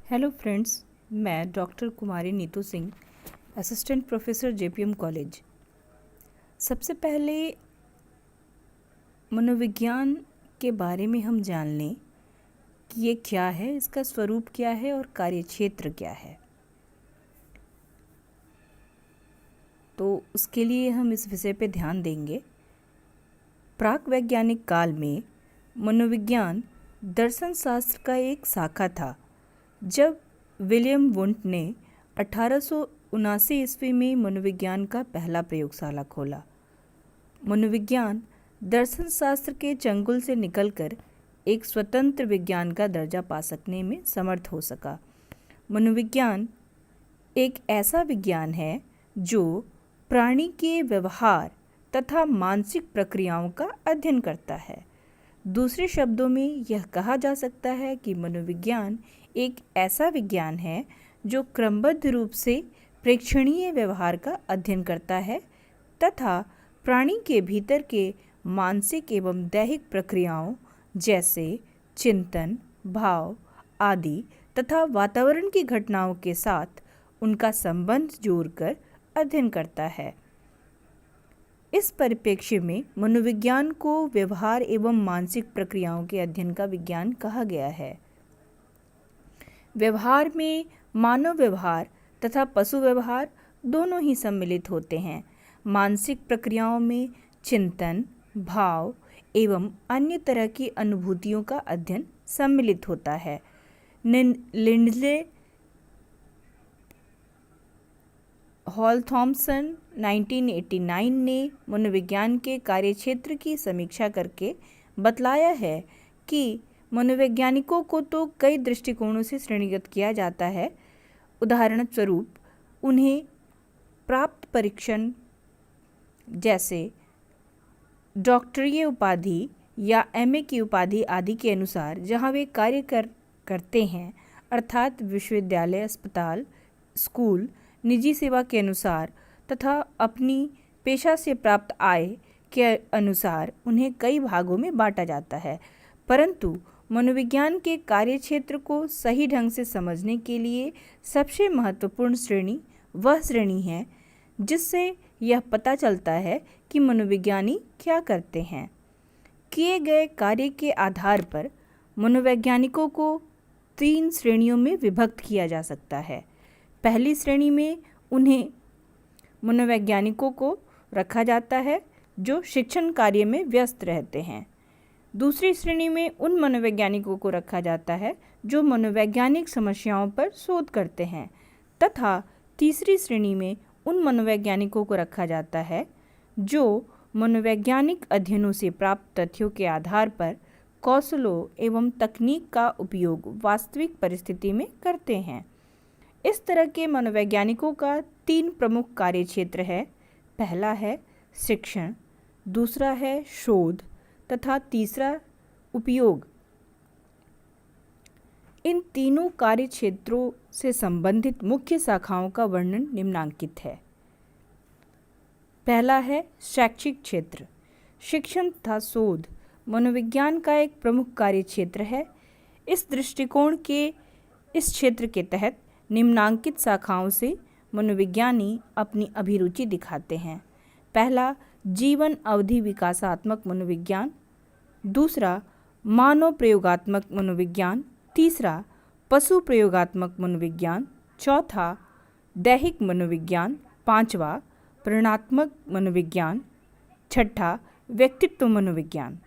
Hello friends, मैं doctor Kumari Neetu Singh, assistant professor JPM college. सबसे पहले मनोविज्ञान के बारे में हम जान लें कि ये क्या है, इसका स्वरूप क्या है और कार्यक्षेत्र क्या है। तो उसके लिए हम इस विषय पे ध्यान देंगे। प्राक वैज्ञानिक काल में मनोविज्ञान दर्शन शास्त्र का एक शाखा था। जब विलियम वुंट ने 1879 ईस्वी में मनोविज्ञान का पहला प्रयोगशाला खोला। मनोविज्ञान दर्शन शास्त्र के चंगुल से निकलकर एक स्वतंत्र विज्ञान का दर्जा पा सकने में समर्थ हो सका। मनोविज्ञान एक ऐसा विज्ञान है जो प्राणी के व्यवहार तथा मानसिक प्रक्रियाओं का अध्ययन करता है। दूसरे शब्दों में यह कहा जा सकता है कि मनोविज्ञान एक ऐसा विज्ञान है जो क्रमबद्ध रूप से प्रेक्षणीय व्यवहार का अध्ययन करता है तथा प्राणी के भीतर के मानसिक एवं दैहिक प्रक्रियाओं जैसे चिंतन, भाव आदि तथा वातावरण की घटनाओं के साथ उनका संबंध जोड़कर अध्ययन करता है। इस परिप्रेक्ष्य में मनोविज्ञान को व्यवहार एवं मानसिक प्रक्रियाओं के अध्ययन का विज्ञान कहा गया है। व्यवहार में मानव व्यवहार तथा पशु व्यवहार दोनों ही सम्मिलित होते हैं। मानसिक प्रक्रियाओं में चिंतन, भाव एवं अन्य तरह की अनुभूतियों का अध्ययन सम्मिलित होता है। लिंडले हॉल थॉमसन 1989 ने मनोविज्ञान के कार्यक्षेत्र की समीक्षा करके बतलाया है कि मनोवैज्ञानिकों को तो कई दृष्टिकोणों से श्रेणीगत किया जाता है। उदाहरण स्वरूप उन्हें प्राप्त परीक्षण जैसे डॉक्टरीय उपाधि या एमए की उपाधि आदि के अनुसार जहां वे कार्य करते हैं, अर्थात विश्वविद्यालय, अस्पताल, स्कूल, निजी सेवा के अनुसार तथा अपनी पेशा से प्राप्त आय के अनुसार उन्हें कई भागों में बांटा जाता है। परंतु मनोविज्ञान के कार्यक्षेत्र को सही ढंग से समझने के लिए सबसे महत्वपूर्ण श्रेणी वह श्रेणी है जिससे यह पता चलता है कि मनोविज्ञानी क्या करते हैं। किए गए कार्य के आधार पर मनोवैज्ञानिकों को 3 श्रेणियों में विभक्त किया जा सकता है। पहली श्रेणी में उन्हें मनोवैज्ञानिकों को रखा जाता है जो शिक्षण कार्य में व्यस्त रहते हैं। दूसरी श्रेणी में उन मनोवैज्ञानिकों को रखा जाता है जो मनोवैज्ञानिक समस्याओं पर शोध करते हैं तथा तीसरी श्रेणी में उन मनोवैज्ञानिकों को रखा जाता है जो मनोवैज्ञानिक अध्ययनों से प्राप्त तथ्यों के आधार पर कौशलों एवं तकनीक का उपयोग वास्तविक परिस्थिति में करते हैं। इस तरह के मनोवैज्ञानिकों का 3 प्रमुख कार्यक्षेत्र है। पहला है शिक्षण, दूसरा है शोध तथा तीसरा उपयोग। इन तीनों कार्य क्षेत्रों से संबंधित मुख्य शाखाओं का वर्णन निम्नांकित है। पहला है शैक्षिक क्षेत्र। शिक्षण तथा शोध मनोविज्ञान का एक प्रमुख कार्य क्षेत्र है। इस दृष्टिकोण के इस क्षेत्र के तहत निम्नांकित शाखाओं से मनोविज्ञानी अपनी अभिरुचि दिखाते हैं। पहला जीवन अवधि विकासात्मक मनोविज्ञान, दूसरा मानव प्रयोगात्मक मनोविज्ञान, तीसरा पशु प्रयोगात्मक मनोविज्ञान, चौथा दैहिक मनोविज्ञान, पांचवा परिणात्मक मनोविज्ञान, छठा व्यक्तित्व मनोविज्ञान।